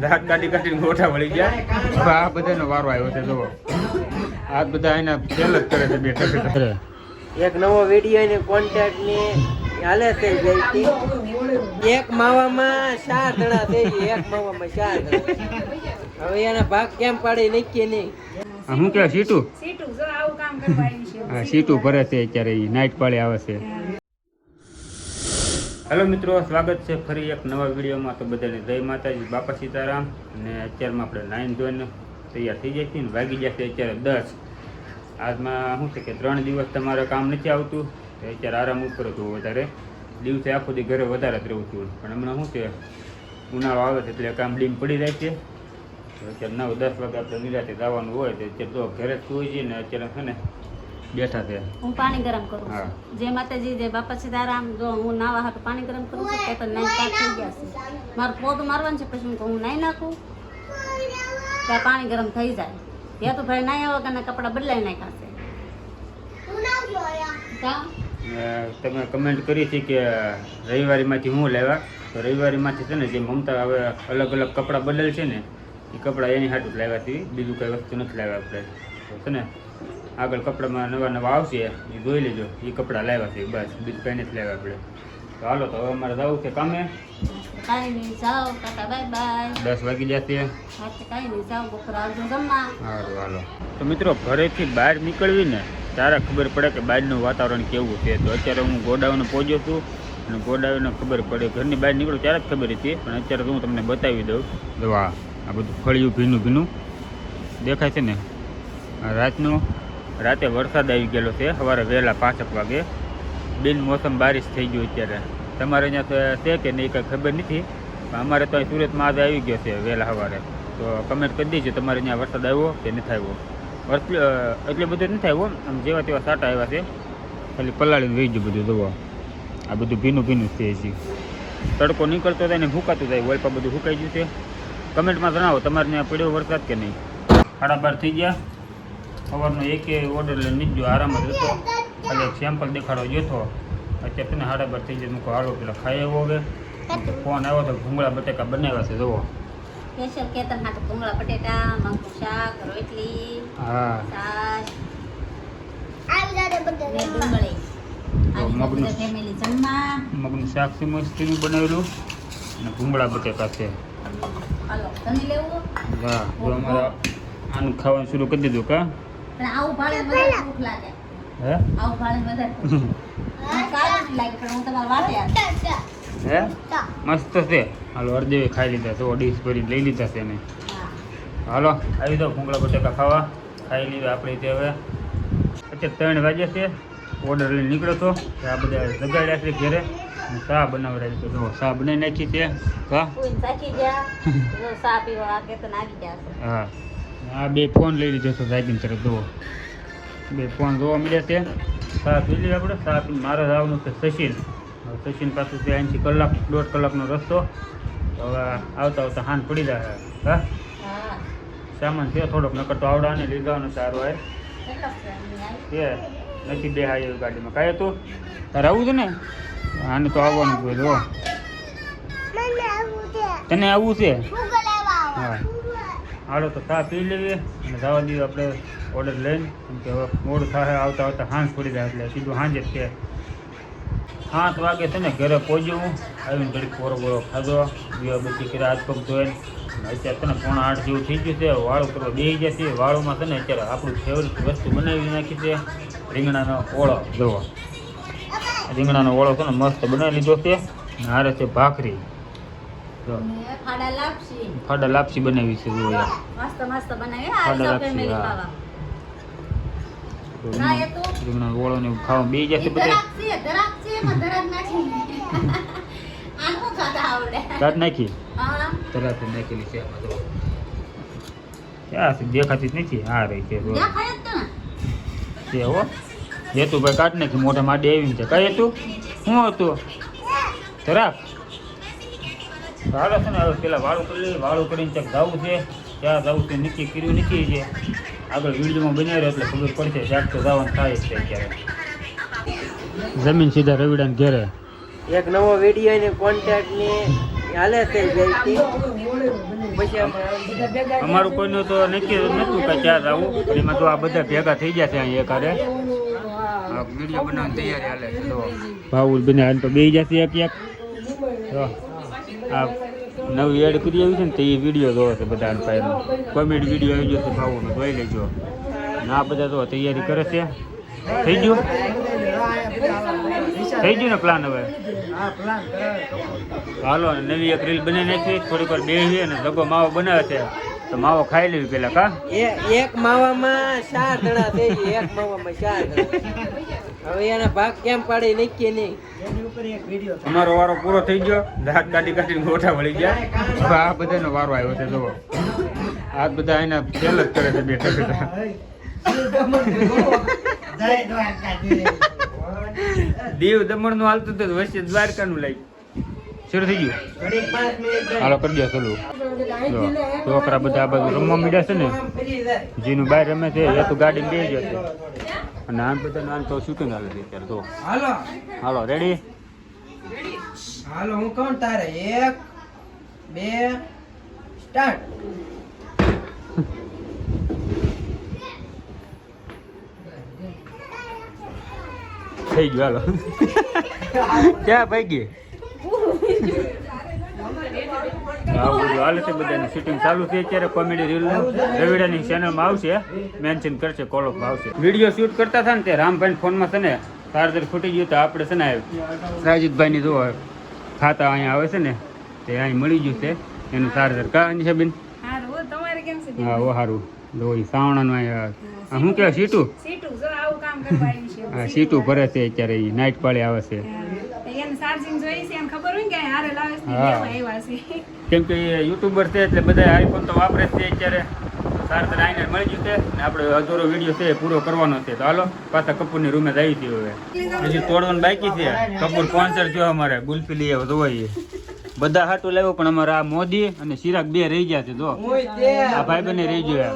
દાંત કાઢી કાઢીને ગોઠા વળી ગયા. હવે આ બધાનો વારો આવ્યો છે. જુઓ આ બધા એના ફેલ જ કરે છે. બેઠા એક નવો વિડીયો ને કોન્ટેક્ટ ને હાલે છે. એક માવામાં 4 દડા થઈ ગઈ. એક માવામાં 4 દડા. હવે એના ભાગ કેમ પાડી નક્કી નહીં. શું કે સીટું જો આવું કામ કરવા આવી છે. હા સીટું ભરે છે અત્યારે. નાઇટ પાળી આવે છે. હેલો મિત્રો, સ્વાગત છે ફરી એક નવા વિડીયોમાં. તો બધાને જય માતાજી, બાપા સીતારામ. અને અત્યારમાં આપણે નાઈન ધોઈને તૈયાર થઈ જાય છે ને વાગી જશે અત્યારે 10. આજમાં શું છે કે 3 દિવસ તમારે કામ નથી આવતું તો અત્યારે આરામ ઉપર હતું. વધારે દિવસે આખો દી ઘરે વધારે જ રહું છું. પણ હમણાં શું છે ઉનાળો આવે છે એટલે કામ ડીમ પડી જાય છે. અત્યારે 9-10 વાગે આપણે નિરાતે જવાનું હોય તો અત્યારે તો ઘરે જ સુઈ જઈએ ને અત્યારે છે ને બેઠા છે. હું પાણી ગરમ કરું છું. જય માતાજી, જય બાપા સીતારામ. જો હું નાવા હાટું પાણી ગરમ કરું છું તો નાઈ પાક થઈ ગયા છે. મારું પોતું મારવાનું છે પછી હું નાઈ નાખું ત્યાં પાણી ગરમ થઈ જાય. ત્યાં તો ભાઈ નાઈ આવે કે કપડાં બદલાઈ નાખ્યા છે. તમે કમેન્ટ કરી હતી કે રવિવારીમાંથી હું લેવા. તો રવિવારીમાંથી છે ને જે મમતા હવે અલગ અલગ કપડાં બદલ છે ને એ કપડાં એની હાટું જ લાવ્યા હતી. બીજું કંઈ વસ્તુ નથી લાવ્યા આપણે. તો છે ને આગળ કપડામાં નવા નવા આવશે એ જોઈ લેજો. એ કપડાં લાવ્યા છે બસ, બીજું કંઈ નથી લાવ્યા આપણે. તો હાલો તો હવે અમારે જવું છે કામે. કાંઈ નહીં, જાઓ કાકા, બાય બાય. 10 વાગી જશે. કાંઈ નહીં, જાઓ બપોર આવજો જમવા. સારું હાલો. તો મિત્રો ઘરેથી બહાર નીકળવી ને ત્યારે ખબર પડે કે બહારનું વાતાવરણ કેવું છે. તો અત્યારે હું ગોડાઉને પહોંચ્યો છું અને ગોડાઉને ખબર પડે. ઘરની બહાર નીકળું ત્યારે જ ખબર હતી, પણ અત્યારે તો હું તમને બતાવી દઉં. જો આ બધું ફળિયું ભીનું ભીનું દેખાય છે ને. રાતે વરસાદ આવી ગયેલો છે. સવારે વહેલા 5 વાગે બિનમોસમ બારિશ થઈ ગયું. અત્યારે તમારે અહીંયા છે કે નહીં કંઈ ખબર નથી, પણ અમારે તો અહીં સુરતમાં આજે આવી ગયો છે વહેલા સવારે. તો કમેન્ટ કરી દીજો તમારે ત્યાં વરસાદ આવ્યો કે નથી આવ્યો. એટલે બધું નથી આવ્યો, આમ જેવા તેવા સાટા આવ્યા છે. ખાલી પલાળીને વહી ગયું બધું. જુઓ આ બધું ભીનું ભીનું છે. હજી તડકો નીકળતો થાય ને ફૂંકાતું જાય. વોલપા બધું ફૂંકાઈ ગયું છે. કમેન્ટમાં જણાવો તમારે ત્યાં પડ્યો વરસાદ કે નહીં. 12:30 થઈ ગયા. સવારનો એકે ઓર્ડર લઈને નીકળ્યો. આરામ જ હતો. ખાલી એક સેમ્પલ દેખાડો જતો. અત્યારે તને 12:30 થઈ જાય. મૂકો હાલો પેલા ખાઈ આવ્યો. હવે ફોન આવ્યો તો ભૂંગળા બટેકા બનાવ્યા છે. જુઓ સ્પેશિયલ કેતન હાટું ભૂંગળા બટેટા, મગનું શાક, રોટલી, હા છાશ, ડુંગળી. મગનું ફેમિલી જમવા. મગનું શાક છે મસ્તીનું બનાવેલું અને ભૂંગળા બટેકા છે. હાલો તને લેવું. હા તો અમારે આનું ખાવાનું શરૂ કરી દીધું કા. પણ આવું ભાડે વધારે ભૂખ લાગે. હે આવું ભાડે વધારે ભૂખ કાંઈ લાગે. પણ હું તમારે વાટે હે મસ્ત છે. હાલો અર્ધેવી ખાઈ લીધા. તો ડીશ ભરી લઈ લીધા છે એને. હાલો આવી જાઓ ભૂંગળા બટેકા ખાવા. ખાઈ લીધા આપણે તે. હવે અત્યારે 3 વાગ્યા છે. ઓર્ડર લઈને નીકળ્યો હતો. આ બધા જગાડ્યા છે ઘરે. ચા બનાવડાવી તો જો ચા બનાવી નાખી છે. હા આ 2 ફોન લઈ લીધો છો જાગીને તરફ. જુઓ 2 ફોન જોવા મળ્યા છે. ચા પી લઈએ આપણે. ચા પીને મારે જવાનું છે સચિન. સચિન પાછું છે અહીંથી 1.5 કલાકનો રસ્તો. હવે આવતા આવતા હાન પડી જાય. હા સામાન છે થોડોક, નકર તો આવડાને લીધવાનું સારું હોય છે. નથી બેહાય એવી ગાડીમાં. કાંઈ હતું તારે આવું છે ને. આને તો આવવાનું જ હોય. તને આવવું છે. હા હાલો તો ચા પી લેવીએ અને જવા દઈએ આપણે ઓર્ડર લઈને. કેમ કે હવે મોડું થાય. આવતા આવતા સાંજ પડી જાય એટલે સીધું સાંજે જ છે. 7 વાગે છે ને ઘરે પહોંચ્યું. આવીને ઘડીક પોરો ખાધો. દીવાબત્તી કરી હાથ પગ ધોઈને અત્યારે છે ને 7:45 જેવું થઈ ગયું છે. વાળું કરવા બેસી જાય છે. વાળુમાં છે ને અત્યારે આપણું ફેવરેટ વસ્તુ બનાવી નાખી છે, રીંગણાનો ઓળો. જુઓ રીંગણાનો ઓળો છે ને મસ્ત બનાવી લીધો છે. હારે છે ભાખરી. ફાડા લાપસી બનાવી છે. જુઓ મસ્ત બનાવી. ફાડા લાપસી. હા રીંગણાનો ઓળો ને ખાવા બેસી જશે બધા. કાઢ નાખી તરત નાખેલી છે. ક્યાં છે દેખાતી જ નથી. હા રહી છે હો. હેતુભાઈ કાઢ નાખી. મોઢા માડી આવીને છે. કઈ હતું શું હતું તરાક. હાલો છે ને હવે પેલા વાળું કરી લઈએ. વાળું કરીને ચેક જવું છે. ક્યાં જવું છે નક્કી કર્યું નથી છે. આગળ વિડીયોમાં બનાવ્યો એટલે ખબર પડશે. ક્યાંક તો જવાનું થાય છે. અત્યારે જમીન સીધા રવિડાને ઘેરે. એક નવો વિડીયો ને કોન્ટેક્ટ ને હાલે છે. પછી આમાં અમારું કોઈનું તો નક્કી નહોતું કે ક્યાં જવું પણ એમાં તો આ બધા ભેગા થઈ ગયા છે અહીંયા એકારે વિડીયો બનાવવાની તૈયારી હાલે છે તો ભાવું બને હાલ તો બે જશે એક તો આ નવી એડ કરી આવી છે ને તો એ વિડીયો જોવો છે બધા કોમેડી વિડીયો આવી ગયો છે ભાવોનો જોઈ લેજો અને આ બધા તો તૈયારી કરે છે થઈ ગયું ને પ્લાન હવે હાલો નવી એક રીલ બનાવી નાખી થોડીક વાર બેસી અને જગો માવો બનાવે છે તો માવો ખાઈ લેવી પેલા કા એક માવામાં 4 દડા થઈ ગયા, એક માવામાં 4 દડા. હવે એના ભાગ કેમ પાડે નક્કી નહીં. અમારો વારો પૂરો થઈ ગયો, દાંત કાઢી કાઢીને ગોઠા વળી ગયા. હવે આ બધાનો વારો આવ્યો છે જુઓ, આ બધા એના ફેલ જ કરે છે બેઠા બેઠા. દીવ દમણ નું હાલતું હતું વચ્ચે દ્વારકા નું લઈ શરૂ થઈ ગયું. હાલો કરી દો ચાલુ. છોકરા બધા આ બાજુ રમવા મીડ્યા છે ને, જીનું બહાર રમે છે એ તો ગાડી બે ગયો છે અને આમ બધા નાન તો શૂટિંગ હાલે છે અત્યારે. તો હાલો હાલો રેડી હાલો હું કહું તારે 1 2 સ્ટાર્ટ. થઈ ગયું હાલો. ક્યાં ભાઈ ગઈ આવું બધું હાલે છે બધાની શૂટિંગ ચાલુ છે અત્યારે. કોમેડી રીલ રવિડાની ચેનલમાં આવશે, મેન્શન કરશે, કોલોપ આવશે. વિડીયો શૂટ કરતા હતા ને તે રામભાઈ ફોનમાં છે ને ચાર્જર ફૂટી ગયું તો આપણે છે ને સાજીદભાઈની જો ખાતા અહીંયા આવે છે ને તે અહીં મળી ગયું છે એનું ચાર્જર. કા અંજસાબેન? હા ઓ સારું જો એ સાવણાનું અહીંયા શું કહેવાય સીટું? હા સીટું ભરે છે અત્યારે, એ નાઇટ પાળે આવે છે. કેમ કે એ યુટ્યુબર છે એટલે બધા આઈફોન તો વાપરે છે અત્યારે. ચાર્જર આઈને મળી ગયું છે ને આપણે અધૂરો વિડીયો છે પૂરો કરવાનો છે. તો હાલો પાછા કપૂરની રૂમે જ આવી હતી. હવે હજી તોડવાનું બાકી છે. કપૂર સ્પોન્સર થયો અમારે ગુલ્ફી લઈ આવ્યો જોવાય બધા હાટું લાવ્યો પણ અમારે આ મોદી અને ચિરાગ બે રહી ગયા છે. જો આ ભાઈ બંને રહી ગયા.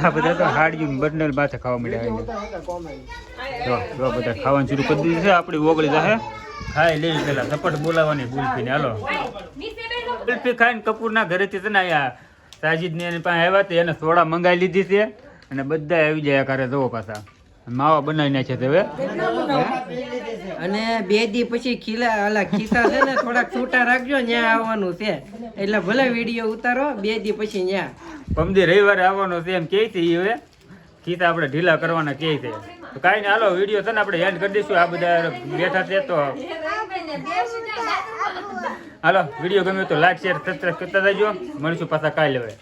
આ બધા તો હાડ્યું બટનલ પાછા ખાવા મળ્યા. જો બધા ખાવાનું શરૂ કરી દીધું છે. આપણી ઓગળી જશે ખાઈ લેવી પેલા સપટ બોલાવવાની ગુલ્ફીને. હાલો ગુલ્ફી ખાઈને કપૂરના ઘરેથી છે ને અહીંયા સાજીદને એની પાસે આવ્યા હતા, એને સોડા મંગાવી લીધી છે અને બધા આવી જાય કરે જોવો પાછા માવા બનાવી નાખે છે હવે. અને 2 દી પછી ખીસા છે ને થોડાક છૂટા રાખજો, ન્યા આવવાનું છે એટલે ભલે વિડીયો ઉતારો. 2 દી પછી ન્યા પમદી રવિવારે આવવાનો છે એમ કે છે. હવે ખીસા આપણે ઢીલા કરવાના કે છે. તો કાંઈ નહીં હાલો વિડીયો છે ને આપણે એન્ડ કરી દઈશું. આ બધા બેઠા છે તો હાલો વિડીયો ગમ્યો તો લાઈક શેર સબસ્ક્રાઈબ કરતા જજો. મળીશું પાછા કાલે હવે.